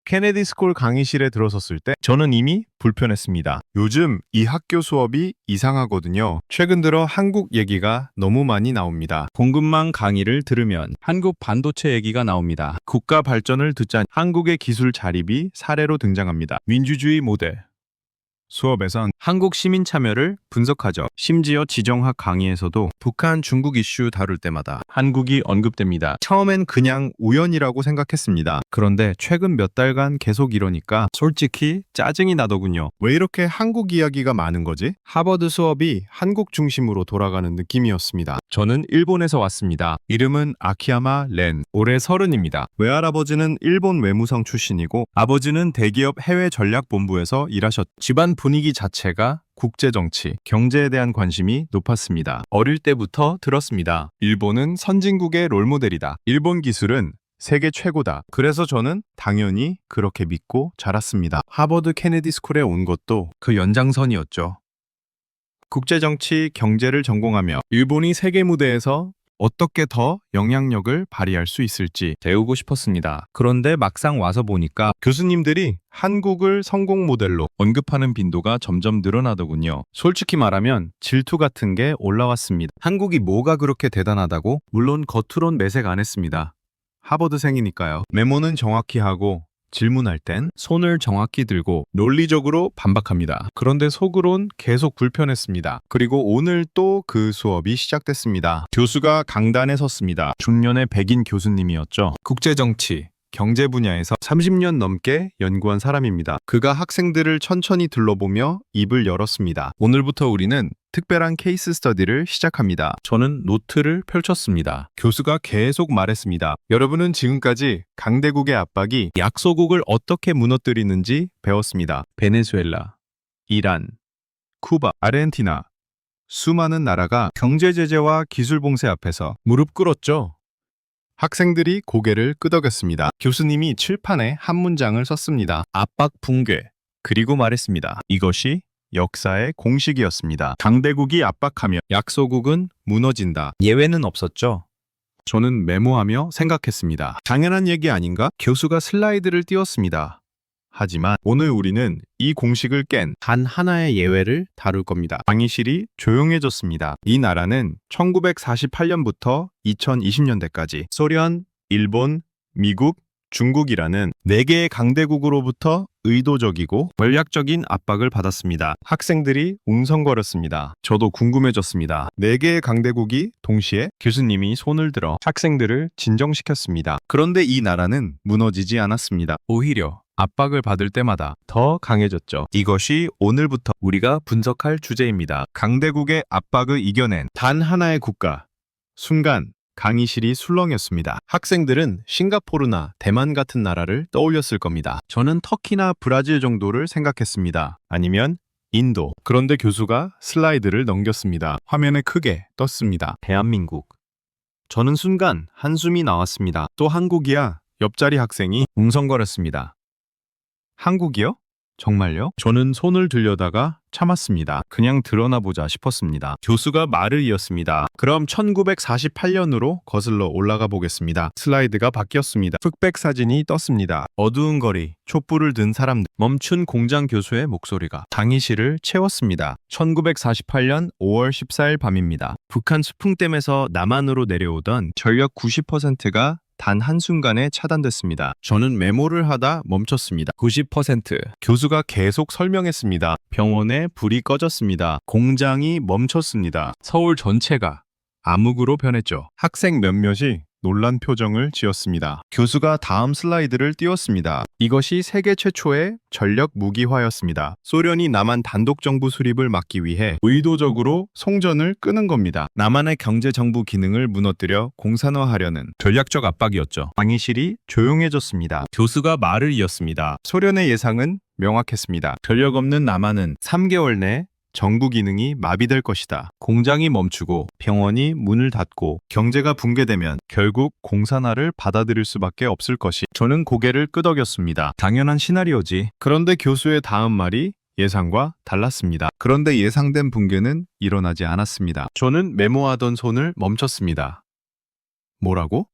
케네디 스쿨 강의실에 들어섰을 때 저는 이미 불편했습니다. 요즘 이 학교 수업이 이상하거든요. 최근 들어 한국 얘기가 너무 많이 나옵니다. 공급망 강의를 들으면 한국 반도체 얘기가 나옵니다. 국가 발전을 듣자 한국의 기술 자립이 사례로 등장합니다. 민주주의 모델. 수업에선 한국 시민 참여를 분석하죠. 심지어 지정학 강의에서도 북한, 중국 이슈 다룰 때마다 한국이 언급됩니다. 처음엔 그냥 우연이라고 생각했습니다. 그런데 최근 몇 달간 계속 이러니까 솔직히 짜증이 나더군요. 왜 이렇게 한국 이야기가 많은 거지? 하버드 수업이 한국 중심으로 돌아가는 느낌이었습니다. 저는 일본에서 왔습니다. 이름은 아키야마 렌. 올해 30입니다. 외할아버지는 일본 외무성 출신이고 아버지는 대기업 해외 전략본부에서 일하셨죠. 집안 분위기 자체가 국제정치, 경제에 대한 관심이 높았습니다. 어릴 때부터 들었습니다. 일본은 선진국의 롤모델이다. 일본 기술은 세계 최고다. 그래서 저는 당연히 그렇게 믿고 자랐습니다. 하버드 케네디 스쿨에 온 것도 그 연장선이었죠. 국제정치, 경제를 전공하며 일본이 세계 무대에서 어떻게 더 영향력을 발휘할 수 있을지 배우고 싶었습니다. 그런데 막상 와서 보니까 교수님들이 한국을 성공 모델로 언급하는 빈도가 점점 늘어나더군요. 솔직히 말하면 질투 같은 게 올라왔습니다. 한국이 뭐가 그렇게 대단하다고? 물론 겉으론 매색 안 했습니다. 하버드생이니까요. 메모는 정확히 하고 질문할 땐 손을 정확히 들고 논리적으로 반박합니다. 그런데 속으론 계속 불편했습니다. 그리고 오늘 또 그 수업이 시작됐습니다. 교수가 강단에 섰습니다. 중년의 백인 교수님이었죠. 국제정치, 경제 분야에서 30년 넘게 연구한 사람입니다. 그가 학생들을 천천히 둘러보며 입을 열었습니다. 오늘부터 우리는 특별한 케이스 스터디를 시작합니다. 저는 노트를 펼쳤습니다. 교수가 계속 말했습니다. 여러분은 지금까지 강대국의 압박이 약소국을 어떻게 무너뜨리는지 배웠습니다. 베네수엘라, 이란, 쿠바, 아르헨티나, 수많은 나라가 경제 제재와 기술 봉쇄 앞에서 무릎 꿇었죠. 학생들이 고개를 끄덕였습니다. 교수님이 칠판에 한 문장을 썼습니다. 압박 붕괴. 그리고 말했습니다. 이것이 역사의 공식이었습니다. 강대국이 압박하며 약소국은 무너진다. 예외는 없었죠. 저는 메모하며 생각했습니다. 당연한 얘기 아닌가? 교수가 슬라이드를 띄웠습니다. 하지만 오늘 우리는 이 공식을 깬 단 하나의 예외를 다룰 겁니다. 강의실이 조용해졌습니다. 이 나라는 1948년부터 2020년대까지 소련, 일본, 미국, 중국이라는 4개의 강대국으로부터 의도적이고 전략적인 압박을 받았습니다. 학생들이 웅성거렸습니다. 저도 궁금해졌습니다. 4개의 강대국이 동시에 교수님이 손을 들어 학생들을 진정시켰습니다. 그런데 이 나라는 무너지지 않았습니다. 오히려 압박을 받을 때마다 더 강해졌죠. 이것이 오늘부터 우리가 분석할 주제입니다. 강대국의 압박을 이겨낸 단 하나의 국가. 순간 강의실이 술렁였습니다. 학생들은 싱가포르나 대만 같은 나라를 떠올렸을 겁니다. 저는 터키나 브라질 정도를 생각했습니다. 아니면 인도. 그런데 교수가 슬라이드를 넘겼습니다. 화면에 크게 떴습니다. 대한민국. 저는 순간 한숨이 나왔습니다. 또 한국이야. 옆자리 학생이 웅성거렸습니다. 한국이요? 정말요? 저는 손을 들려다가 참았습니다. 그냥 드러나 보자 싶었습니다. 교수가 말을 이었습니다. 그럼 1948년으로 거슬러 올라가 보겠습니다. 슬라이드가 바뀌었습니다. 흑백 사진이 떴습니다. 어두운 거리, 촛불을 든 사람들, 멈춘 공장 교수의 목소리가 강의실을 채웠습니다. 1948년 5월 14일 밤입니다. 북한 수풍댐에서 남한으로 내려오던 전력 90%가 단 한순간에 차단됐습니다. 저는 메모를 하다 멈췄습니다. 90%. 교수가 계속 설명했습니다. 병원에 불이 꺼졌습니다. 공장이 멈췄습니다. 서울 전체가 암흑으로 변했죠. 학생 몇몇이 놀란 표정을 지었습니다. 교수가 다음 슬라이드를 띄웠습니다. 이것이 세계 최초의 전력 무기화였습니다. 소련이 남한 단독 정부 수립을 막기 위해 의도적으로 송전을 끄는 겁니다. 남한의 경제 정부 기능을 무너뜨려 공산화하려는 전략적 압박이었죠. 강의실이 조용해졌습니다. 교수가 말을 이었습니다. 소련의 예상은 명확했습니다. 전력 없는 남한은 3개월 내 정부 기능이 마비될 것이다. 공장이 멈추고 병원이 문을 닫고 경제가 붕괴되면 결국 공산화를 받아들일 수밖에 없을 것이. 저는 고개를 끄덕였습니다. 당연한 시나리오지. 그런데 교수의 다음 말이 예상과 달랐습니다. 그런데 예상된 붕괴는 일어나지 않았습니다. 저는 메모하던 손을 멈췄습니다. 뭐라고?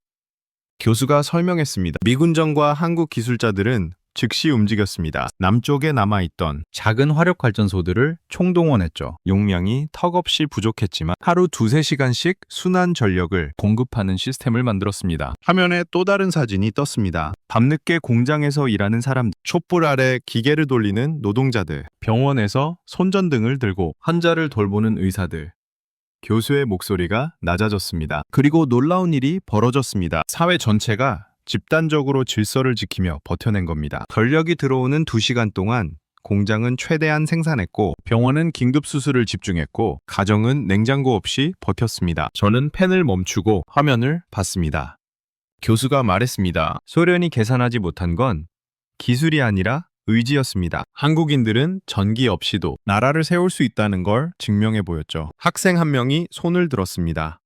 교수가 설명했습니다. 미군정과 한국 기술자들은 즉시 움직였습니다. 남쪽에 남아있던 작은 화력 발전소들을 총동원했죠. 용량이 턱없이 부족했지만 하루 2~3시간씩 순환 전력을 공급하는 시스템을 만들었습니다. 화면에 또 다른 사진이 떴습니다. 밤늦게 공장에서 일하는 사람들, 촛불 아래 기계를 돌리는 노동자들, 병원에서 손전등을 들고 환자를 돌보는 의사들. 교수의 목소리가 낮아졌습니다. 그리고 놀라운 일이 벌어졌습니다. 사회 전체가 집단적으로 질서를 지키며 버텨낸 겁니다. 전력이 들어오는 2시간 동안 공장은 최대한 생산했고 병원은 긴급 수술을 집중했고 가정은 냉장고 없이 버텼습니다. 저는 펜을 멈추고 화면을 봤습니다. 교수가 말했습니다. 소련이 계산하지 못한 건 기술이 아니라 의지였습니다. 한국인들은 전기 없이도 나라를 세울 수 있다는 걸 증명해 보였죠. 학생 한 명이 손을 들었습니다.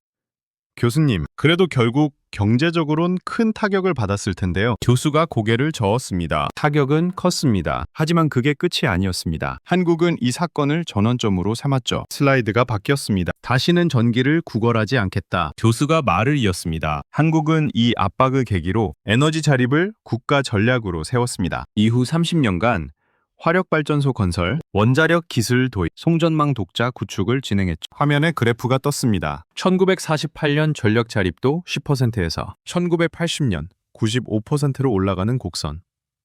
교수님, 그래도 결국 경제적으론 큰 타격을 받았을 텐데요. 교수가 고개를 저었습니다. 타격은 컸습니다. 하지만 그게 끝이 아니었습니다. 한국은 이 사건을 전환점으로 삼았죠. 슬라이드가 바뀌었습니다. 다시는 전기를 구걸하지 않겠다. 교수가 말을 이었습니다. 한국은 이 압박을 계기로 에너지 자립을 국가 전략으로 세웠습니다. 이후 30년간 화력발전소 건설, 원자력 기술 도입, 송전망 독자 구축을 진행했죠. 화면에 그래프가 떴습니다. 1948년 전력 자립도 10%에서 1980년 95%로 올라가는 곡선.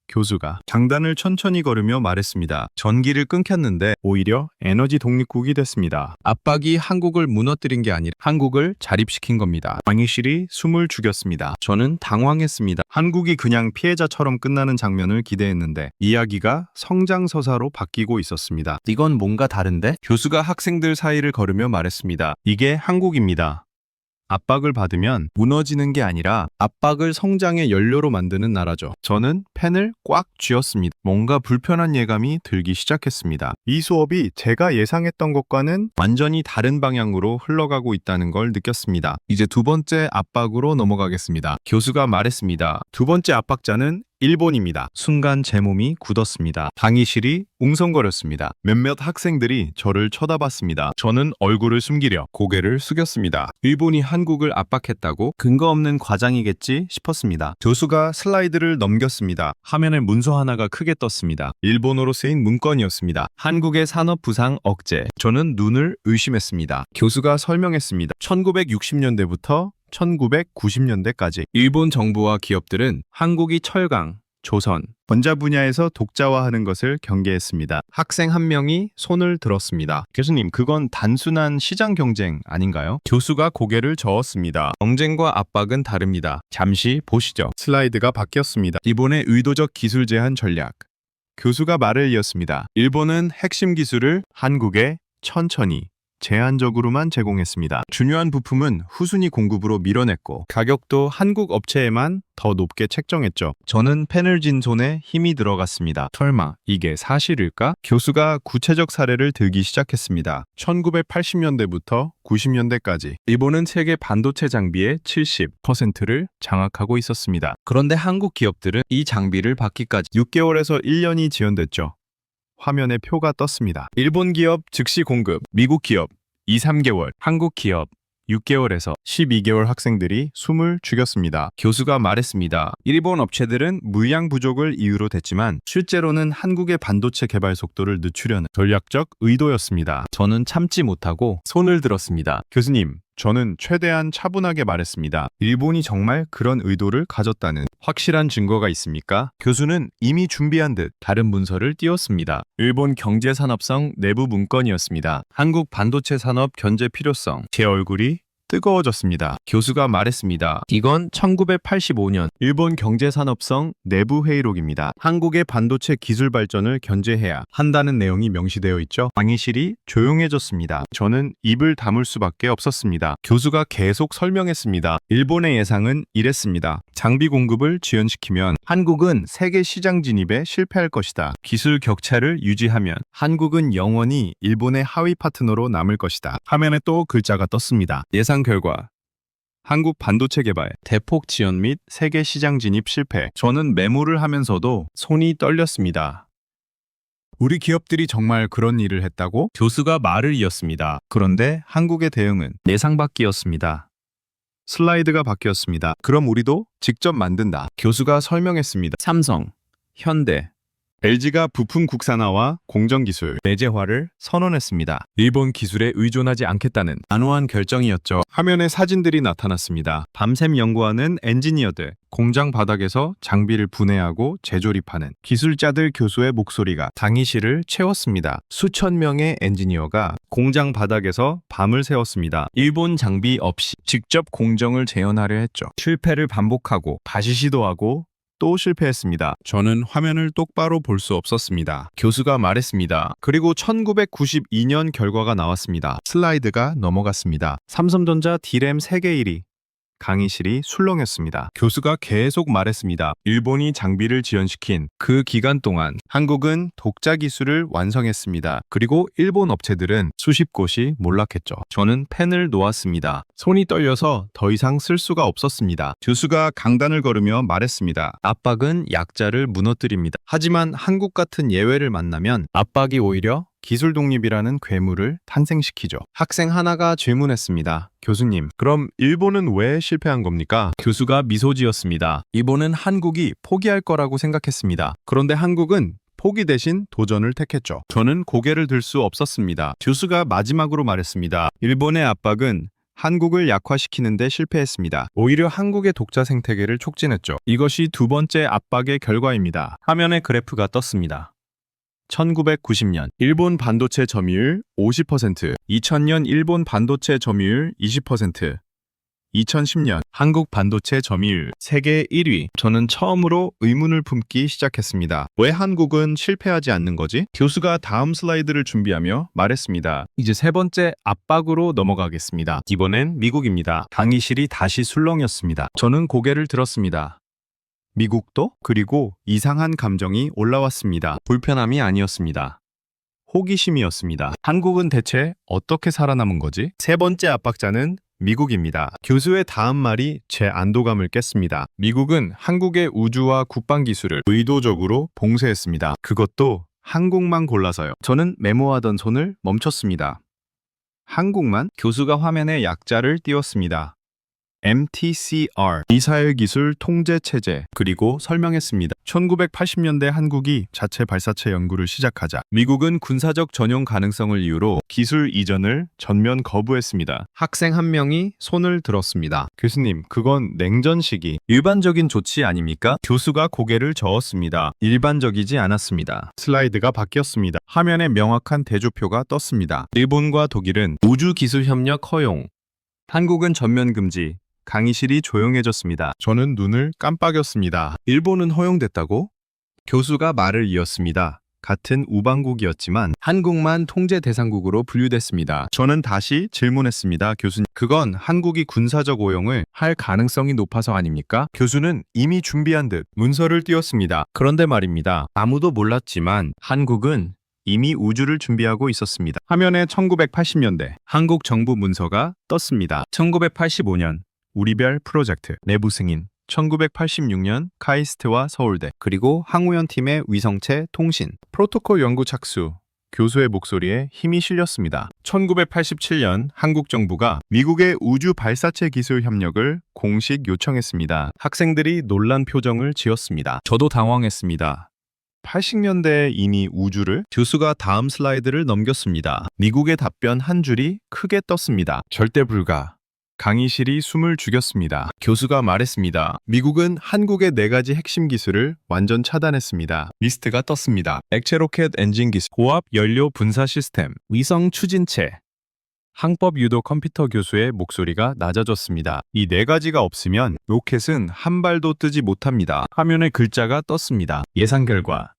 교수가 장단을 천천히 걸으며 말했습니다. 전기를 끊겼는데 오히려 에너지 독립국이 됐습니다. 압박이 한국을 무너뜨린 게 아니라 한국을 자립시킨 겁니다. 왕이실이 숨을 죽였습니다. 저는 당황했습니다. 한국이 그냥 피해자처럼 끝나는 장면을 기대했는데 이야기가 성장서사로 바뀌고 있었습니다. 이건 뭔가 다른데? 교수가 학생들 사이를 걸으며 말했습니다. 이게 한국입니다. 압박을 받으면 무너지는 게 아니라 압박을 성장의 연료로 만드는 나라죠. 저는 펜을 꽉 쥐었습니다. 뭔가 불편한 예감이 들기 시작했습니다. 이 수업이 제가 예상했던 것과는 완전히 다른 방향으로 흘러가고 있다는 걸 느꼈습니다. 이제 두 번째 압박으로 넘어가겠습니다. 교수가 말했습니다. 두 번째 압박자는 일본입니다. 순간 제 몸이 굳었습니다. 강의실이 웅성거렸습니다. 몇몇 학생들이 저를 쳐다봤습니다. 저는 얼굴을 숨기려 고개를 숙였습니다. 일본이 한국을 압박했다고? 근거 없는 과장이겠지 싶었습니다. 교수가 슬라이드를 넘겼습니다. 화면에 문서 하나가 크게 떴습니다. 일본어로 쓰인 문건이었습니다. 한국의 산업 부상 억제. 저는 눈을 의심했습니다. 교수가 설명했습니다. 1960년대부터 1990년대까지 일본 정부와 기업들은 한국이 철강, 조선, 원자 분야에서 독자화하는 것을 경계했습니다. 학생 한 명이 손을 들었습니다. 교수님, 그건 단순한 시장 경쟁 아닌가요? 교수가 고개를 저었습니다. 경쟁과 압박은 다릅니다. 잠시 보시죠. 슬라이드가 바뀌었습니다. 일본의 의도적 기술 제한 전략. 교수가 말을 이었습니다. 일본은 핵심 기술을 한국에 천천히 제한적으로만 제공했습니다. 중요한 부품은 후순위 공급으로 밀어냈고 가격도 한국 업체에만 더 높게 책정했죠. 저는 펜을 쥔 손에 힘이 들어갔습니다. 설마 이게 사실일까? 교수가 구체적 사례를 들기 시작했습니다. 1980년대부터 90년대까지 일본은 세계 반도체 장비의 70%를 장악하고 있었습니다. 그런데 한국 기업들은 이 장비를 받기까지 6개월에서 1년이 지연됐죠. 화면에 표가 떴습니다. 일본 기업 즉시 공급, 미국 기업 2~3개월, 한국 기업 6개월에서 12개월 학생들이 숨을 죽였습니다. 교수가 말했습니다. 일본 업체들은 물량 부족을 이유로 댔지만 실제로는 한국의 반도체 개발 속도를 늦추려는 전략적 의도였습니다. 저는 참지 못하고 손을 들었습니다. 교수님, 저는 최대한 차분하게 말했습니다. 일본이 정말 그런 의도를 가졌다는 확실한 증거가 있습니까? 교수는 이미 준비한 듯 다른 문서를 띄웠습니다. 일본 경제산업성 내부 문건이었습니다. 한국 반도체 산업 견제 필요성. 제 얼굴이 뜨거워졌습니다. 교수가 말했습니다. 이건 1985년 일본 경제산업성 내부 회의록입니다. 한국의 반도체 기술 발전을 견제해야 한다는 내용이 명시되어 있죠. 강의실이 조용해졌습니다. 저는 입을 다물 수밖에 없었습니다. 교수가 계속 설명했습니다. 일본의 예상은 이랬습니다. 장비 공급을 지연시키면 한국은 세계 시장 진입에 실패할 것이다. 기술 격차를 유지하면 한국은 영원히 일본의 하위 파트너로 남을 것이다. 화면에 또 글자가 떴습니다. 예상 결과 한국 반도체 개발 대폭 지연 및 세계 시장 진입 실패. 저는 메모를 하면서도 손이 떨렸습니다. 우리 기업들이 정말 그런 일을 했다고? 교수가 말을 이었습니다. 그런데 한국의 대응은 예상 밖이었습니다. 슬라이드가 바뀌었습니다. 그럼 우리도 직접 만든다. 교수가 설명했습니다. 삼성, 현대, LG가 부품 국산화와 공정기술 내재화를 선언했습니다. 일본 기술에 의존하지 않겠다는 단호한 결정이었죠. 화면에 사진들이 나타났습니다. 밤샘 연구하는 엔지니어들, 공장 바닥에서 장비를 분해하고 재조립하는 기술자들 교수의 목소리가 강의실을 채웠습니다. 수천 명의 엔지니어가 공장 바닥에서 밤을 새웠습니다. 일본 장비 없이 직접 공정을 재현하려 했죠. 실패를 반복하고 다시 시도하고 또 실패했습니다. 저는 화면을 똑바로 볼 수 없었습니다. 교수가 말했습니다. 그리고 1992년 결과가 나왔습니다. 슬라이드가 넘어갔습니다. 삼성전자 D램 세계 1위. 강의실이 술렁였습니다. 교수가 계속 말했습니다. 일본이 장비를 지연시킨 그 기간 동안 한국은 독자 기술을 완성했습니다. 그리고 일본 업체들은 수십 곳이 몰락했죠. 저는 펜을 놓았습니다. 손이 떨려서 더 이상 쓸 수가 없었습니다. 교수가 강단을 걸으며 말했습니다. 압박은 약자를 무너뜨립니다. 하지만 한국 같은 예외를 만나면 압박이 오히려 기술 독립이라는 괴물을 탄생시키죠. 학생 하나가 질문했습니다. 교수님, 그럼 일본은 왜 실패한 겁니까? 교수가 미소 지었습니다. 일본은 한국이 포기할 거라고 생각했습니다. 그런데 한국은 포기 대신 도전을 택했죠. 저는 고개를 들 수 없었습니다. 교수가 마지막으로 말했습니다. 일본의 압박은 한국을 약화시키는데 실패했습니다. 오히려 한국의 독자 생태계를 촉진했죠. 이것이 두 번째 압박의 결과입니다. 화면에 그래프가 떴습니다. 1990년 일본 반도체 점유율 50%, 2000년 일본 반도체 점유율 20%, 2010년 한국 반도체 점유율 세계 1위. 저는 처음으로 의문을 품기 시작했습니다. 왜 한국은 실패하지 않는 거지? 교수가 다음 슬라이드를 준비하며 말했습니다. 이제 세 번째 압박으로 넘어가겠습니다. 이번엔 미국입니다. 강의실이 다시 술렁였습니다. 저는 고개를 들었습니다. 미국도? 그리고 이상한 감정이 올라왔습니다. 불편함이 아니었습니다. 호기심이었습니다. 한국은 대체 어떻게 살아남은 거지? 세 번째 압박자는 미국입니다. 교수의 다음 말이 제 안도감을 깼습니다. 미국은 한국의 우주와 국방 기술을 의도적으로 봉쇄했습니다. 그것도 한국만 골라서요. 저는 메모하던 손을 멈췄습니다. 한국만? 교수가 화면에 약자를 띄웠습니다. MTCR, 미사일 기술 통제 체제, 그리고 설명했습니다. 1980년대 한국이 자체 발사체 연구를 시작하자 미국은 군사적 전용 가능성을 이유로 기술 이전을 전면 거부했습니다. 학생 한 명이 손을 들었습니다. 교수님, 그건 냉전 시기 일반적인 조치 아닙니까? 교수가 고개를 저었습니다. 일반적이지 않았습니다. 슬라이드가 바뀌었습니다. 화면에 명확한 대조표가 떴습니다. 일본과 독일은 우주 기술 협력 허용, 한국은 전면 금지. 강의실이 조용해졌습니다. 저는 눈을 깜빡였습니다. 일본은 허용됐다고? 교수가 말을 이었습니다. 같은 우방국이었지만 한국만 통제 대상국으로 분류됐습니다. 저는 다시 질문했습니다. 교수님, 그건 한국이 군사적 오용을 할 가능성이 높아서 아닙니까? 교수는 이미 준비한 듯 문서를 띄웠습니다. 그런데 말입니다. 아무도 몰랐지만 한국은 이미 우주를 준비하고 있었습니다. 화면에 1980년대 한국 정부 문서가 떴습니다. 1985년 우리별 프로젝트 내부 승인, 1986년 카이스트와 서울대, 그리고 항우연 팀의 위성체 통신, 프로토콜 연구 착수, 교수의 목소리에 힘이 실렸습니다. 1987년 한국 정부가 미국의 우주 발사체 기술 협력을 공식 요청했습니다. 학생들이 놀란 표정을 지었습니다. 저도 당황했습니다. 80년대에 이미 우주를? 교수가 다음 슬라이드를 넘겼습니다. 미국의 답변 한 줄이 크게 떴습니다. 절대 불가. 강의실이 숨을 죽였습니다. 교수가 말했습니다. 미국은 한국의 4가지 핵심 기술을 완전 차단했습니다. 리스트가 떴습니다. 액체 로켓 엔진 기술, 고압 연료 분사 시스템, 위성 추진체, 항법 유도 컴퓨터. 교수의 목소리가 낮아졌습니다. 이 4가지가 없으면 로켓은 한 발도 뜨지 못합니다. 화면에 글자가 떴습니다. 예상 결과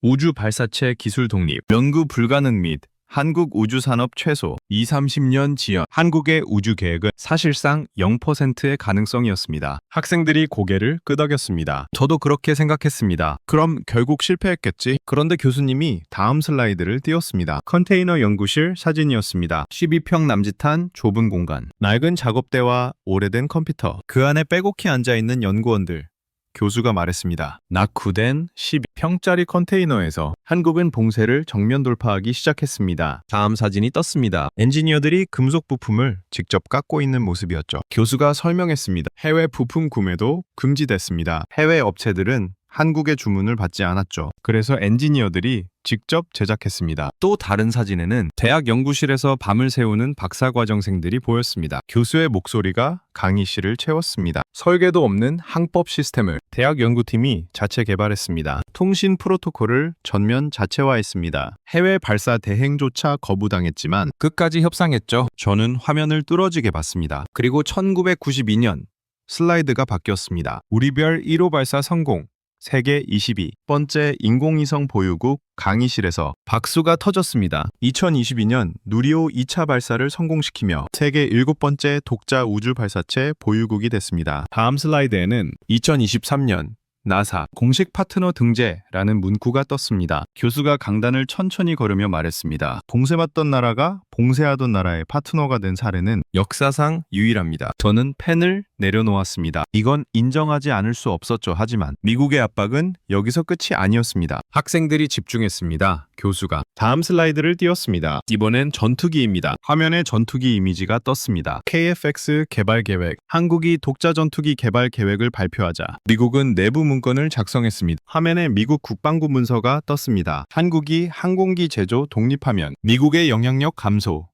우주 발사체 기술 독립, 연구 불가능 및 한국 우주산업 최소 20-30년 지연. 한국의 우주 계획은 사실상 0%의 가능성이었습니다. 학생들이 고개를 끄덕였습니다. 저도 그렇게 생각했습니다. 그럼 결국 실패했겠지? 그런데 교수님이 다음 슬라이드를 띄웠습니다. 컨테이너 연구실 사진이었습니다. 12평 남짓한 좁은 공간, 낡은 작업대와 오래된 컴퓨터, 그 안에 빼곡히 앉아있는 연구원들. 교수가 말했습니다. 낙후된 12평짜리 컨테이너에서 한국은 봉쇄를 정면 돌파하기 시작했습니다. 다음 사진이 떴습니다. 엔지니어들이 금속 부품을 직접 깎고 있는 모습이었죠. 교수가 설명했습니다. 해외 부품 구매도 금지됐습니다. 해외 업체들은 한국의 주문을 받지 않았죠. 그래서 엔지니어들이 직접 제작했습니다. 또 다른 사진에는 대학 연구실에서 밤을 새우는 박사과정생들이 보였습니다. 교수의 목소리가 강의실을 채웠습니다. 설계도 없는 항법 시스템을 대학 연구팀이 자체 개발했습니다. 통신 프로토콜을 전면 자체화했습니다. 해외 발사 대행조차 거부당했지만 끝까지 협상했죠. 저는 화면을 뚫어지게 봤습니다. 그리고 1992년 슬라이드가 바뀌었습니다. 우리별 1호 발사 성공. 세계 22번째 인공위성 보유국 강의실에서 박수가 터졌습니다. 2022년 누리호 2차 발사를 성공시키며 세계 7번째 독자 우주 발사체 보유국이 됐습니다. 다음 슬라이드에는 2023년 나사 공식 파트너 등재라는 문구가 떴습니다. 교수가 강단을 천천히 걸으며 말했습니다. 봉쇄받던 나라가 봉쇄하던 나라의 파트너가 된 사례는 역사상 유일합니다. 저는 펜을 내려놓았습니다. 이건 인정하지 않을 수 없었죠. 하지만 미국의 압박은 여기서 끝이 아니었습니다. 학생들이 집중했습니다. 교수가 다음 슬라이드를 띄웠습니다. 이번엔 전투기입니다. 화면에 전투기 이미지가 떴습니다. KF-X 개발 계획. 한국이 독자 전투기 개발 계획을 발표하자 미국은 내부 문건을 작성했습니다. 화면에 미국 국방부 문서가 떴습니다. 한국이 항공기 제조 독립하면 미국의 영향력 감소.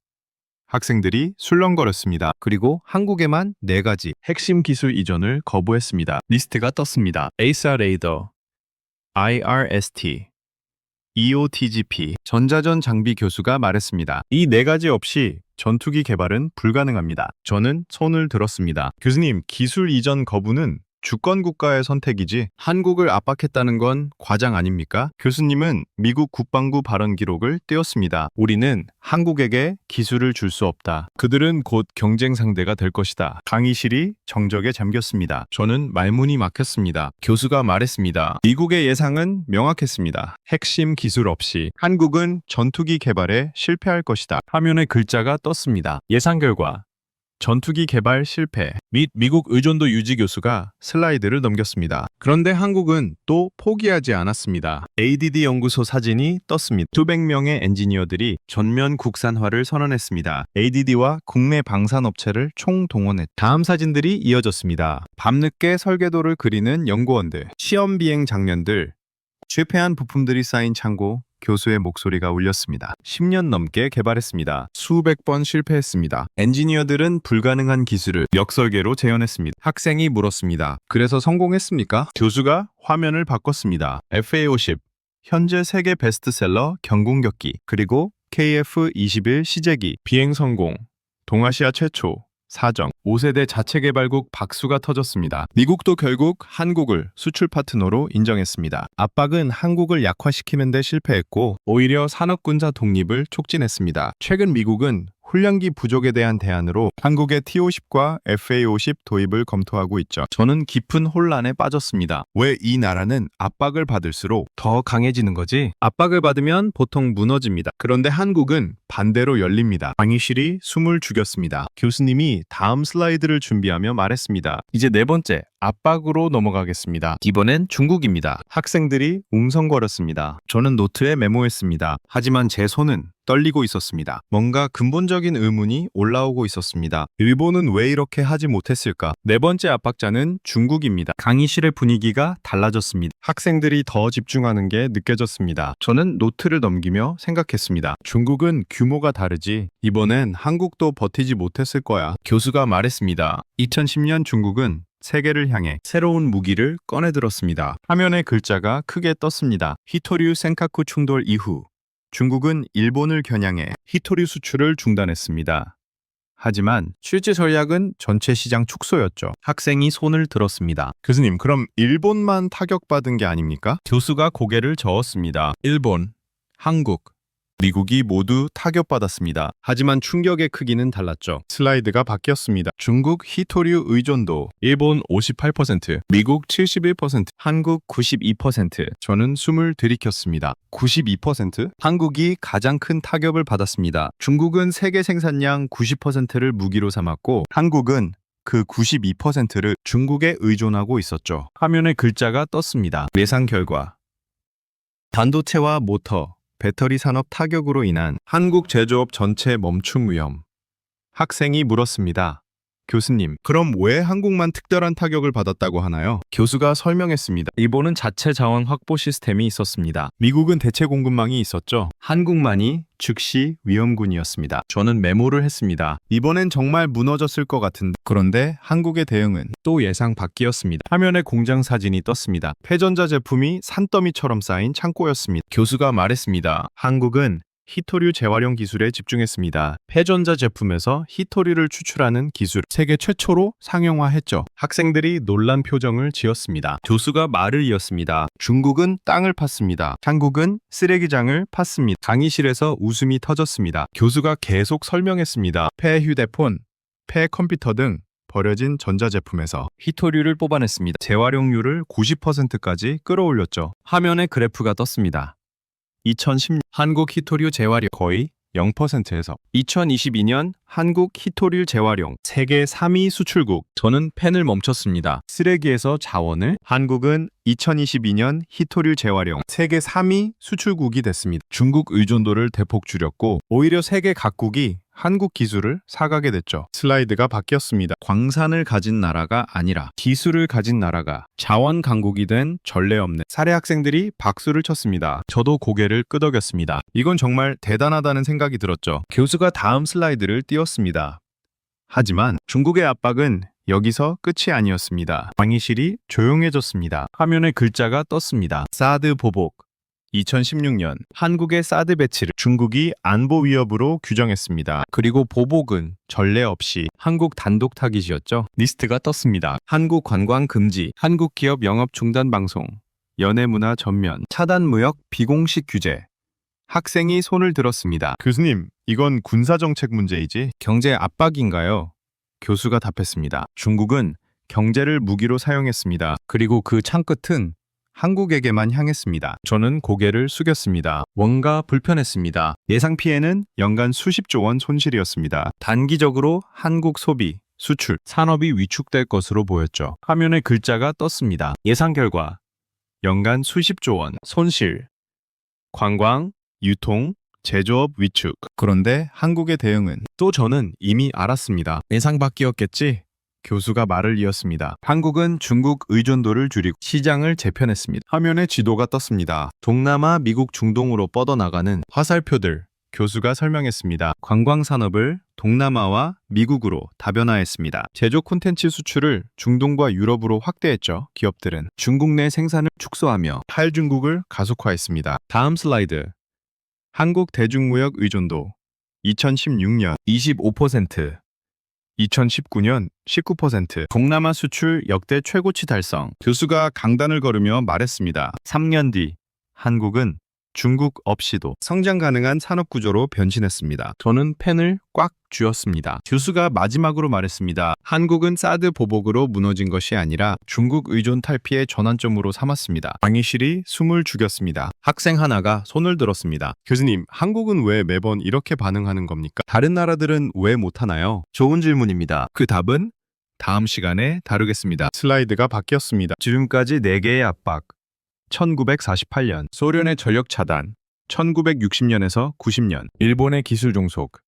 학생들이 술렁거렸습니다. 그리고 한국에만 4가지 핵심 기술 이전을 거부했습니다. 리스트가 떴습니다. ASA 레이더, IRST, EOTGP, 전자전 장비. 교수가 말했습니다. 이 4가지 없이 전투기 개발은 불가능합니다. 저는 손을 들었습니다. 교수님, 기술 이전 거부는 주권 국가의 선택이지 한국을 압박했다는 건 과장 아닙니까? 교수님은 미국 국방부 발언 기록을 띄웠습니다. 우리는 한국에게 기술을 줄 수 없다. 그들은 곧 경쟁 상대가 될 것이다. 강의실이 정적에 잠겼습니다. 저는 말문이 막혔습니다. 교수가 말했습니다. 미국의 예상은 명확했습니다. 핵심 기술 없이 한국은 전투기 개발에 실패할 것이다. 화면에 글자가 떴습니다. 예상 결과 전투기 개발 실패 및 미국 의존도 유지. 교수가 슬라이드를 넘겼습니다. 그런데 한국은 또 포기하지 않았습니다. ADD 연구소 사진이 떴습니다. 수백 명의 엔지니어들이 전면 국산화를 선언했습니다. ADD와 국내 방산업체를 총동원했. 다음 사진들이 이어졌습니다. 밤늦게 설계도를 그리는 연구원들, 시험 비행 장면들, 실패한 부품들이 쌓인 창고. 교수의 목소리가 울렸습니다. 10년 넘게 개발했습니다. 수백 번 실패했습니다. 엔지니어들은 불가능한 기술을 역설계로 재현했습니다. 학생이 물었습니다. 그래서 성공했습니까? 교수가 화면을 바꿨습니다. FA-50, 현재 세계 베스트셀러 경공격기, 그리고 KF-21 시제기, 비행 성공, 동아시아 최초, 사정, 5세대 자체 개발국. 박수가 터졌습니다. 미국도 결국 한국을 수출 파트너로 인정했습니다. 압박은 한국을 약화시키는 데 실패했고 오히려 산업군사 독립을 촉진했습니다. 최근 미국은 훈련기 부족에 대한 대안으로 한국의 T-50과 FA-50 도입을 검토하고 있죠. 저는 깊은 혼란에 빠졌습니다. 왜 이 나라는 압박을 받을수록 더 강해지는 거지? 압박을 받으면 보통 무너집니다. 그런데 한국은 반대로 열립니다. 강의실이 숨을 죽였습니다. 교수님이 다음 슬라이드를 준비하며 말했습니다. 이제 4번째, 압박으로 넘어가겠습니다. 이번엔 중국입니다. 학생들이 웅성거렸습니다. 저는 노트에 메모했습니다. 하지만 제 손은 떨리고 있었습니다. 뭔가 근본적인 의문이 올라오고 있었습니다. 일본은 왜 이렇게 하지 못했을까? 4번째 압박자는 중국입니다. 강의실의 분위기가 달라졌습니다. 학생들이 더 집중하는 게 느껴졌습니다. 저는 노트를 넘기며 생각했습니다. 중국은 규모가 다르지. 이번엔 한국도 버티지 못했을 거야. 교수가 말했습니다. 2010년 중국은 세계를 향해 새로운 무기를 꺼내들었습니다. 화면에 글자가 크게 떴습니다. 히토류 센카쿠 충돌 이후 중국은 일본을 겨냥해 히토류 수출을 중단했습니다. 하지만 실제 전략은 전체 시장 축소였죠. 학생이 손을 들었습니다. 교수님, 그럼 일본만 타격받은 게 아닙니까? 교수가 고개를 저었습니다. 일본, 한국, 미국이 모두 타격받았습니다. 하지만 충격의 크기는 달랐죠. 슬라이드가 바뀌었습니다. 중국 히토류 의존도 일본 58%, 미국 71%, 한국 92%. 저는 숨을 들이켰습니다. 92%? 한국이 가장 큰 타격을 받았습니다. 중국은 세계 생산량 90%를 무기로 삼았고 한국은 그 92%를 중국에 의존하고 있었죠. 화면에 글자가 떴습니다. 예상 결과 반도체와 모터, 배터리 산업 타격으로 인한 한국 제조업 전체 멈춤 위험. 학생이 물었습니다. 교수님, 그럼 왜 한국만 특별한 타격을 받았다고 하나요? 교수가 설명했습니다. 일본은 자체 자원 확보 시스템이 있었습니다. 미국은 대체 공급망이 있었죠. 한국만이 즉시 위험군이었습니다. 저는 메모를 했습니다. 이번엔 정말 무너졌을 것 같은데. 그런데 한국의 대응은 또 예상 밖이었습니다. 화면에 공장 사진이 떴습니다. 폐전자 제품이 산더미처럼 쌓인 창고였습니다. 교수가 말했습니다. 한국은 히토류 재활용 기술에 집중했습니다. 폐전자 제품에서 히토류를 추출하는 기술, 세계 최초로 상용화했죠. 학생들이 놀란 표정을 지었습니다. 교수가 말을 이었습니다. 중국은 땅을 팠습니다. 한국은 쓰레기장을 팠습니다. 강의실에서 웃음이 터졌습니다. 교수가 계속 설명했습니다. 폐 휴대폰, 폐 컴퓨터 등 버려진 전자제품에서 히토류를 뽑아냈습니다. 재활용률을 90%까지 끌어올렸죠. 화면에 그래프가 떴습니다. 2010년 한국 히토류 재활용 거의 0%에서 2022년 한국 히토류 재활용 세계 3위 수출국. 저는 펜을 멈췄습니다. 쓰레기에서 자원을. 한국은 2022년 히토류 재활용 세계 3위 수출국이 됐습니다. 중국 의존도를 대폭 줄였고 오히려 세계 각국이 한국 기술을 사가게 됐죠. 슬라이드가 바뀌었습니다. 광산을 가진 나라가 아니라 기술을 가진 나라가 자원 강국이 된 전례 없는. 사례 학생들이 박수를 쳤습니다. 저도 고개를 끄덕였습니다. 이건 정말 대단하다는 생각이 들었죠. 교수가 다음 슬라이드를 띄웠습니다. 하지만 중국의 압박은 여기서 끝이 아니었습니다. 강의실이 조용해졌습니다. 화면에 글자가 떴습니다. 사드 보복. 2016년 한국의 사드 배치를 중국이 안보 위협으로 규정했습니다. 그리고 보복은 전례 없이 한국 단독 타깃이었죠. 리스트가 떴습니다. 한국 관광 금지, 한국 기업 영업 중단 방송, 연예 문화 전면, 차단 무역 비공식 규제. 학생이 손을 들었습니다. 교수님, 이건 군사정책 문제이지 경제 압박인가요? 교수가 답했습니다. 중국은 경제를 무기로 사용했습니다. 그리고 그 창끝은 한국에게만 향했습니다. 저는 고개를 숙였습니다. 뭔가 불편했습니다. 예상 피해는 연간 수십조 원 손실이었습니다. 단기적으로 한국 소비, 수출, 산업이 위축될 것으로 보였죠. 화면에 글자가 떴습니다. 예상 결과 연간 수십조 원 손실, 관광, 유통, 제조업 위축. 그런데 한국의 대응은 또 저는 이미 알았습니다. 예상 밖이었겠지? 교수가 말을 이었습니다. 한국은 중국 의존도를 줄이고 시장을 재편했습니다. 화면에 지도가 떴습니다. 동남아, 미국, 중동으로 뻗어나가는 화살표들. 교수가 설명했습니다. 관광 산업을 동남아와 미국으로 다변화했습니다. 제조 콘텐츠 수출을 중동과 유럽으로 확대했죠. 기업들은 중국 내 생산을 축소하며 탈중국을 가속화했습니다. 다음 슬라이드. 한국 대중무역 의존도 2016년 25%, 2019년 19%, 동남아 수출 역대 최고치 달성. 교수가 강단을 걸으며 말했습니다. 3년 뒤 한국은 중국 없이도 성장 가능한 산업 구조로 변신했습니다. 저는 펜을 꽉 쥐었습니다. 교수가 마지막으로 말했습니다. 한국은 사드 보복으로 무너진 것이 아니라 중국 의존 탈피의 전환점으로 삼았습니다. 강의실이 숨을 죽였습니다. 학생 하나가 손을 들었습니다. 교수님, 한국은 왜 매번 이렇게 반응하는 겁니까? 다른 나라들은 왜 못하나요? 좋은 질문입니다. 그 답은 다음 시간에 다루겠습니다. 슬라이드가 바뀌었습니다. 지금까지 4개의 압박. 1948년 소련의 전력 차단, 1960년에서 90년 일본의 기술 종속,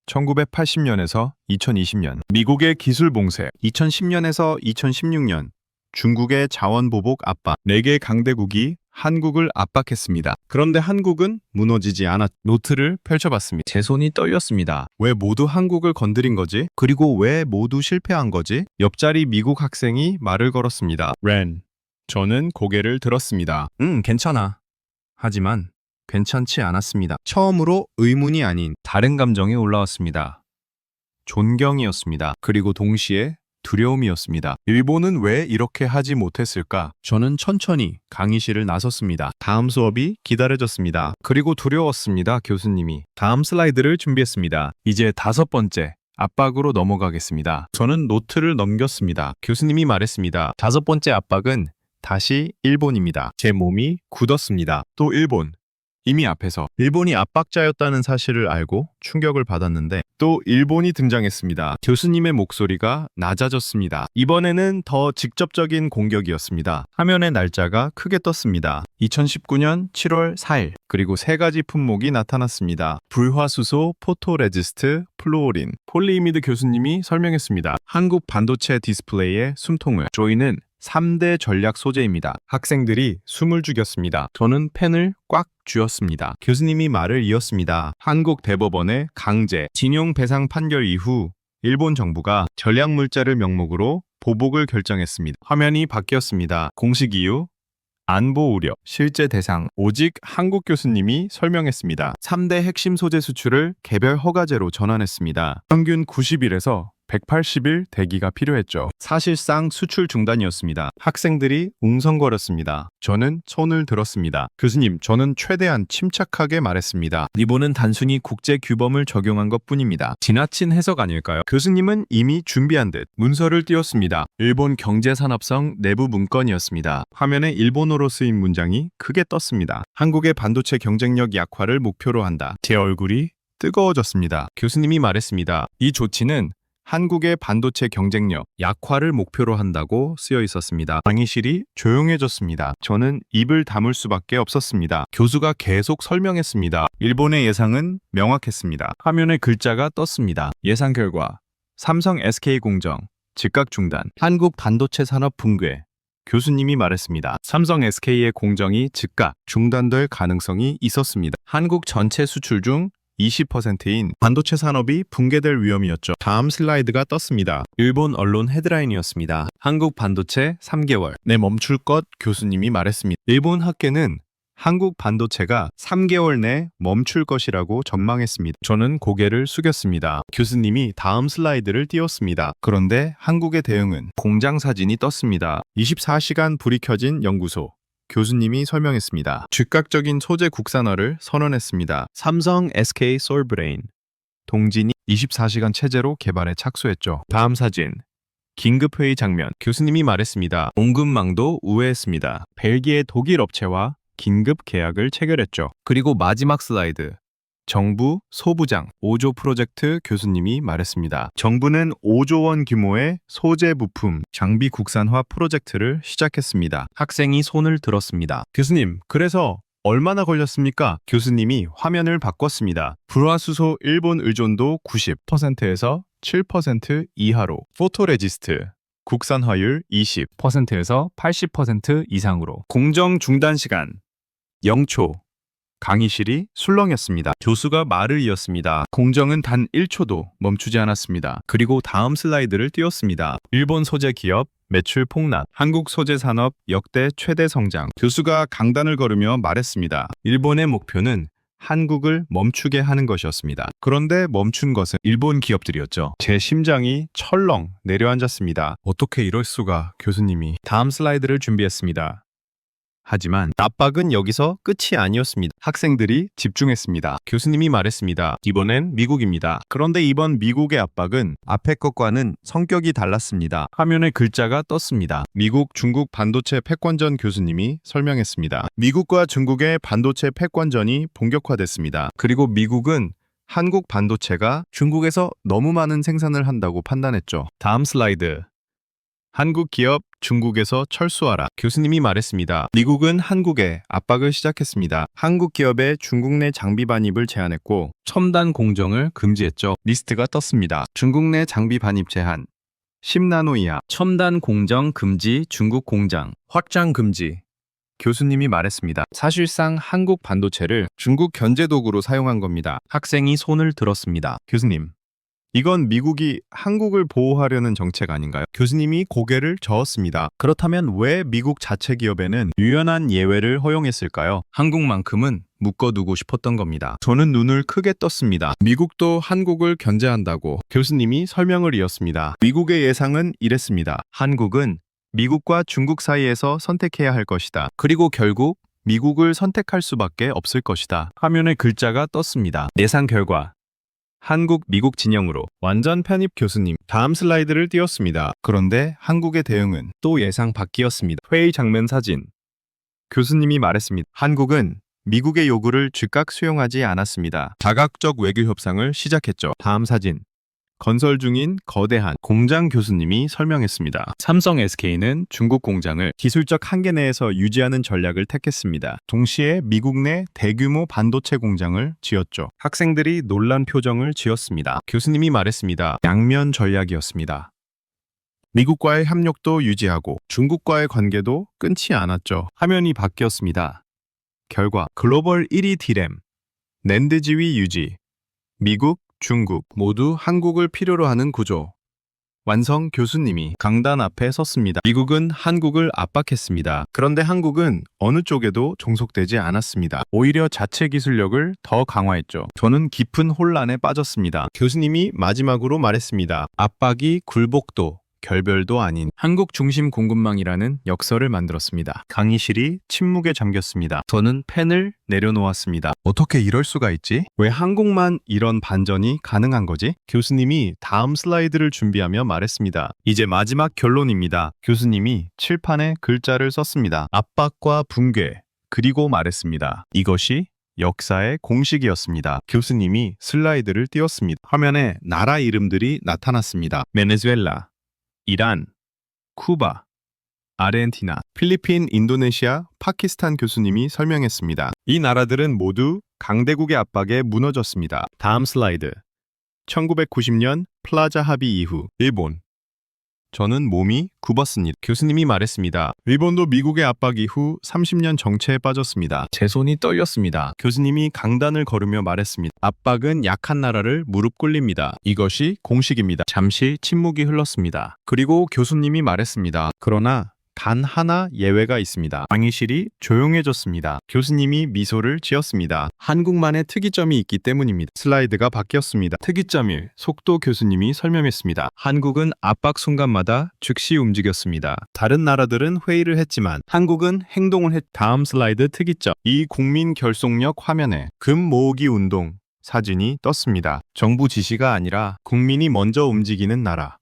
1980년에서 2020년 미국의 기술 봉쇄, 2010년에서 2016년 중국의 자원 보복 압박. 4개 강대국이 한국을 압박했습니다. 그런데 한국은 무너지지 않았. 노트를 펼쳐봤습니다. 제 손이 떨렸습니다. 왜 모두 한국을 건드린 거지? 그리고 왜 모두 실패한 거지? 옆자리 미국 학생이 말을 걸었습니다. 렌. 저는 고개를 들었습니다. 괜찮아. 하지만 괜찮지 않았습니다. 처음으로 의문이 아닌 다른 감정이 올라왔습니다. 존경이었습니다. 그리고 동시에 두려움이었습니다. 일본은 왜 이렇게 하지 못했을까? 저는 천천히 강의실을 나섰습니다. 다음 수업이 기다려졌습니다. 그리고 두려웠습니다, 교수님이. 다음 슬라이드를 준비했습니다. 이제 5번째. 압박으로 넘어가겠습니다. 저는 노트를 넘겼습니다. 교수님이 말했습니다. 5번째 압박은 다시 일본입니다. 제 몸이 굳었습니다. 또 일본. 이미 앞에서 일본이 압박자였다는 사실을 알고 충격을 받았는데 또 또 일본이 등장했습니다. 교수님의 목소리가 낮아졌습니다. 이번에는 더 직접적인 공격이었습니다. 화면의 날짜가 크게 떴습니다. 2019년 7월 4일. 그리고 세 가지 품목이 나타났습니다. 불화수소, 포토레지스트, 플루오린. 폴리이미드 교수님이 설명했습니다. 한국 반도체 디스플레이의 숨통을. 저희는 3대 전략 소재입니다. 학생들이 숨을 죽였습니다. 저는 펜을 꽉 쥐었습니다. 교수님이 말을 이었습니다. 한국 대법원의 강제 징용 배상 판결 이후 일본 정부가 전략 물자를 명목으로 보복을 결정했습니다. 화면이 바뀌었습니다. 공식 이유 안보 우려, 실제 대상, 오직 한국 교수님이 설명했습니다. 3대 핵심 소재 수출을 개별 허가제로 전환했습니다. 평균 90일에서 180일 대기가 필요했죠. 사실상 수출 중단이었습니다. 학생들이 웅성거렸습니다. 저는 손을 들었습니다. 교수님, 저는 최대한 침착하게 말했습니다. 일본은 단순히 국제 규범을 적용한 것뿐입니다. 지나친 해석 아닐까요? 교수님은 이미 준비한 듯 문서를 띄웠습니다. 일본 경제산업성 내부 문건이었습니다. 화면에 일본어로 쓰인 문장이 크게 떴습니다. 한국의 반도체 경쟁력 약화를 목표로 한다. 제 얼굴이 뜨거워졌습니다. 교수님이 말했습니다. 이 조치는 한국의 반도체 경쟁력 약화를 목표로 한다고 쓰여 있었습니다. 강의실이 조용해졌습니다. 저는 입을 다물 수밖에 없었습니다. 교수가 계속 설명했습니다. 일본의 예상은 명확했습니다. 화면에 글자가 떴습니다. 예상 결과 삼성 SK 공정 즉각 중단, 한국 반도체 산업 붕괴. 교수님이 말했습니다. 삼성 SK의 공정이 즉각 중단될 가능성이 있었습니다. 한국 전체 수출 중 20%인 반도체 산업이 붕괴될 위험이었죠. 다음 슬라이드가 떴습니다. 일본 언론 헤드라인이었습니다. 한국 반도체 3개월 내 멈출 것 교수님이 말했습니다. 일본 학계는 한국 반도체가 3개월 내 멈출 것이라고 전망했습니다. 저는 고개를 숙였습니다. 교수님이 다음 슬라이드를 띄웠습니다. 그런데 한국의 대응은 공장 사진이 떴습니다. 24시간 불이 켜진 연구소. 교수님이 설명했습니다. 즉각적인 소재 국산화를 선언했습니다. 삼성, SK, 솔브레인, 동진이 24시간 체제로 개발에 착수했죠. 다음 사진. 긴급회의 장면. 교수님이 말했습니다. 공급망도 우회했습니다. 벨기에 독일 업체와 긴급 계약을 체결했죠. 그리고 마지막 슬라이드. 정부 소부장 5조 프로젝트 교수님이 말했습니다. 정부는 5조 원 규모의 소재 부품 장비 국산화 프로젝트를 시작했습니다. 학생이 손을 들었습니다. 교수님, 그래서 얼마나 걸렸습니까? 교수님이 화면을 바꿨습니다. 불화수소 일본 의존도 90%에서 7% 이하로, 포토레지스트 국산화율 20%에서 80% 이상으로, 공정 중단 시간 0초. 강의실이 술렁였습니다. 교수가 말을 이었습니다. 공정은 단 1초도 멈추지 않았습니다. 그리고 다음 슬라이드를 띄웠습니다. 일본 소재 기업 매출 폭락, 한국 소재 산업 역대 최대 성장. 교수가 강단을 걸으며 말했습니다. 일본의 목표는 한국을 멈추게 하는 것이었습니다. 그런데 멈춘 것은 일본 기업들이었죠. 제 심장이 철렁 내려앉았습니다. 어떻게 이럴 수가, 교수님이. 다음 슬라이드를 준비했습니다. 하지만 압박은 여기서 끝이 아니었습니다. 학생들이 집중했습니다. 교수님이 말했습니다. 이번엔 미국입니다. 그런데 이번 미국의 압박은 앞의 것과는 성격이 달랐습니다. 화면에 글자가 떴습니다. 미국, 중국 반도체 패권전. 교수님이 설명했습니다. 미국과 중국의 반도체 패권전이 본격화됐습니다. 그리고 미국은 한국 반도체가 중국에서 너무 많은 생산을 한다고 판단했죠. 다음 슬라이드. 한국 기업 중국에서 철수하라. 교수님이 말했습니다. 미국은 한국에 압박을 시작했습니다. 한국 기업의 중국 내 장비 반입을 제한했고 첨단 공정을 금지했죠. 리스트가 떴습니다. 중국 내 장비 반입 제한, 10나노 이하, 첨단 공정 금지, 중국 공장 확장 금지. 교수님이 말했습니다. 사실상 한국 반도체를 중국 견제 도구로 사용한 겁니다. 학생이 손을 들었습니다. 교수님, 이건 미국이 한국을 보호하려는 정책 아닌가요? 교수님이 고개를 저었습니다. 그렇다면 왜 미국 자체 기업에는 유연한 예외를 허용했을까요? 한국만큼은 묶어두고 싶었던 겁니다. 저는 눈을 크게 떴습니다. 미국도 한국을 견제한다고 교수님이 설명을 이었습니다. 미국의 예상은 이랬습니다. 한국은 미국과 중국 사이에서 선택해야 할 것이다. 그리고 결국 미국을 선택할 수밖에 없을 것이다. 화면에 글자가 떴습니다. 예상 결과. 한국, 미국 진영으로 완전 편입. 교수님, 다음 슬라이드를 띄웠습니다. 그런데 한국의 대응은 또 예상 밖이었습니다. 회의 장면 사진. 교수님이 말했습니다. 한국은 미국의 요구를 즉각 수용하지 않았습니다. 다각적 외교 협상을 시작했죠. 다음 사진. 건설 중인 거대한 공장 교수님이 설명했습니다. 삼성 SK는 중국 공장을 기술적 한계 내에서 유지하는 전략을 택했습니다. 동시에 미국 내 대규모 반도체 공장을 지었죠. 학생들이 놀란 표정을 지었습니다. 교수님이 말했습니다. 양면 전략이었습니다. 미국과의 협력도 유지하고 중국과의 관계도 끊지 않았죠. 화면이 바뀌었습니다. 결과 글로벌 1위 디램, 낸드 지위 유지, 미국, 중국 모두 한국을 필요로 하는 구조. 완성 교수님이 강단 앞에 섰습니다. 미국은 한국을 압박했습니다. 그런데 한국은 어느 쪽에도 종속되지 않았습니다. 오히려 자체 기술력을 더 강화했죠. 저는 깊은 혼란에 빠졌습니다. 교수님이 마지막으로 말했습니다. 압박이 굴복도, 결별도 아닌 한국 중심 공급망이라는 역설을 만들었습니다. 강의실이 침묵에 잠겼습니다. 저는 펜을 내려놓았습니다. 어떻게 이럴 수가 있지? 왜 한국만 이런 반전이 가능한 거지? 교수님이 다음 슬라이드를 준비하며 말했습니다. 이제 마지막 결론입니다. 교수님이 칠판에 글자를 썼습니다. 압박과 붕괴, 그리고 말했습니다. 이것이 역사의 공식이었습니다. 교수님이 슬라이드를 띄웠습니다. 화면에 나라 이름들이 나타났습니다. 베네수엘라, 이란, 쿠바, 아르헨티나, 필리핀, 인도네시아, 파키스탄 교수님이 설명했습니다. 이 나라들은 모두 강대국의 압박에 무너졌습니다. 다음 슬라이드. 1990년 플라자 합의 이후 일본. 저는 몸이 굽었습니다. 교수님이 말했습니다. 일본도 미국의 압박 이후 30년 정체에 빠졌습니다. 제 손이 떨렸습니다. 교수님이 강단을 걸으며 말했습니다. 압박은 약한 나라를 무릎 꿇립니다. 이것이 공식입니다. 잠시 침묵이 흘렀습니다. 그리고 교수님이 말했습니다. 그러나 단 하나 예외가 있습니다. 강의실이 조용해졌습니다. 교수님이 미소를 지었습니다. 한국만의 특이점이 있기 때문입니다. 슬라이드가 바뀌었습니다. 특이점 1. 속도. 교수님이 설명했습니다. 한국은 압박 순간마다 즉시 움직였습니다. 다른 나라들은 회의를 했지만 한국은 행동을 했. 다음 슬라이드. 특이점 2. 국민 결속력. 화면에 금 모으기 운동 사진이 떴습니다. 정부 지시가 아니라 국민이 먼저 움직이는 나라.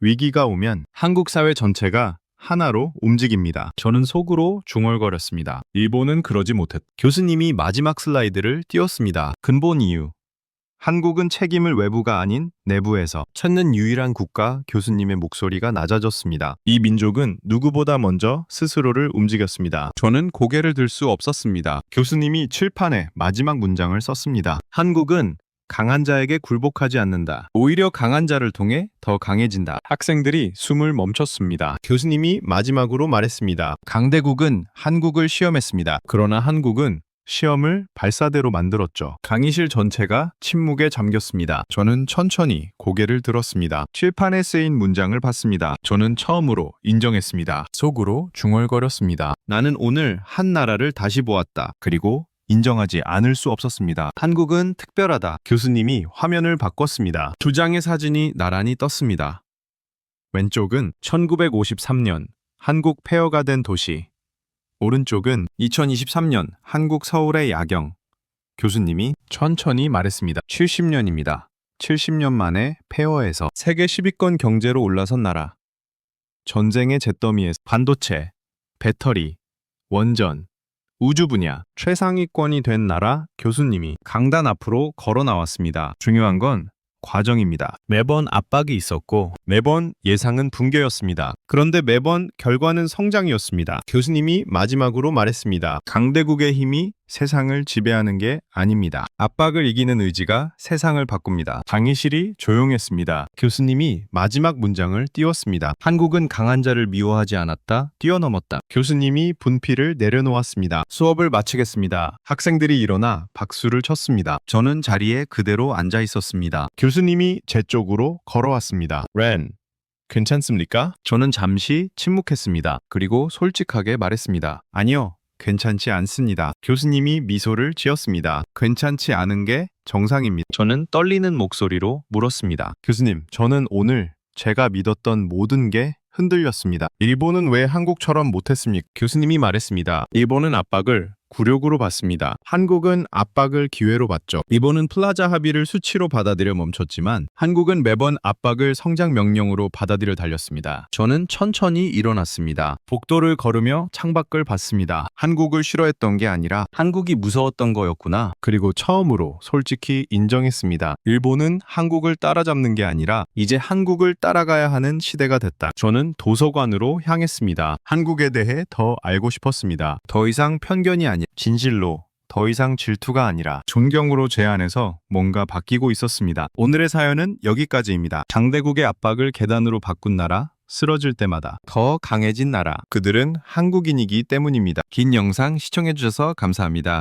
위기가 오면 한국 사회 전체가 하나로 움직입니다. 저는 속으로 중얼거렸습니다. 일본은 그러지 못했다. 교수님이 마지막 슬라이드를 띄웠습니다. 근본 이유. 한국은 책임을 외부가 아닌 내부에서 찾는 유일한 국가. 교수님의 목소리가 낮아졌습니다. 이 민족은 누구보다 먼저 스스로를 움직였습니다. 저는 고개를 들 수 없었습니다. 교수님이 칠판에 마지막 문장을 썼습니다. 한국은 강한 자에게 굴복하지 않는다. 오히려 강한 자를 통해 더 강해진다. 학생들이 숨을 멈췄습니다. 교수님이 마지막으로 말했습니다. 강대국은 한국을 시험했습니다. 그러나 한국은 시험을 발사대로 만들었죠. 강의실 전체가 침묵에 잠겼습니다. 저는 천천히 고개를 들었습니다. 칠판에 쓰인 문장을 봤습니다. 저는 처음으로 인정했습니다. 속으로 중얼거렸습니다. 나는 오늘 한 나라를 다시 보았다. 그리고 인정하지 않을 수 없었습니다. 한국은 특별하다. 교수님이 화면을 바꿨습니다. 두 장의 사진이 나란히 떴습니다. 왼쪽은 1953년 한국 폐허가 된 도시. 오른쪽은 2023년 한국 서울의 야경. 교수님이 천천히 말했습니다. 70년입니다. 70년 만에 폐허에서 세계 10위권 경제로 올라선 나라. 전쟁의 잿더미에서 반도체, 배터리, 원전, 우주 분야 최상위권이 된 나라. 교수님이 강단 앞으로 걸어 나왔습니다. 중요한 건 과정입니다. 매번 압박이 있었고 매번 예상은 붕괴였습니다. 그런데 매번 결과는 성장이었습니다. 교수님이 마지막으로 말했습니다. 강대국의 힘이 세상을 지배하는 게 아닙니다. 압박을 이기는 의지가 세상을 바꿉니다. 강의실이 조용했습니다. 교수님이 마지막 문장을 띄웠습니다. 한국은 강한 자를 미워하지 않았다. 뛰어넘었다. 교수님이 분필을 내려놓았습니다. 수업을 마치겠습니다. 학생들이 일어나 박수를 쳤습니다. 저는 자리에 그대로 앉아 있었습니다. 교수님이 제 쪽으로 걸어왔습니다. 렌, 괜찮습니까? 저는 잠시 침묵했습니다. 그리고 솔직하게 말했습니다. 아니요. 괜찮지 않습니다. 교수님이 미소를 지었습니다. 괜찮지 않은 게 정상입니다. 저는 떨리는 목소리로 물었습니다. 교수님, 저는 오늘 제가 믿었던 모든 게 흔들렸습니다. 일본은 왜 한국처럼 못했습니까? 교수님이 말했습니다. 일본은 압박을 굴욕으로 봤습니다. 한국은 압박을 기회로 봤죠. 일본은 플라자 합의를 수치로 받아들여 멈췄지만 한국은 매번 압박을 성장 명령으로 받아들여 달렸습니다. 저는 천천히 일어났습니다. 복도를 걸으며 창밖을 봤습니다. 한국을 싫어했던 게 아니라 한국이 무서웠던 거였구나. 그리고 처음으로 솔직히 인정했습니다. 일본은 한국을 따라잡는 게 아니라 이제 한국을 따라가야 하는 시대가 됐다. 저는 도서관으로 향했습니다. 한국에 대해 더 알고 싶었습니다. 더 이상 편견이 아니라 진실로, 더 이상 질투가 아니라 존경으로 제 안에서 뭔가 바뀌고 있었습니다. 오늘의 사연은 여기까지입니다. 장대국의 압박을 계단으로 바꾼 나라, 쓰러질 때마다 더 강해진 나라. 그들은 한국인이기 때문입니다. 긴 영상 시청해주셔서 감사합니다.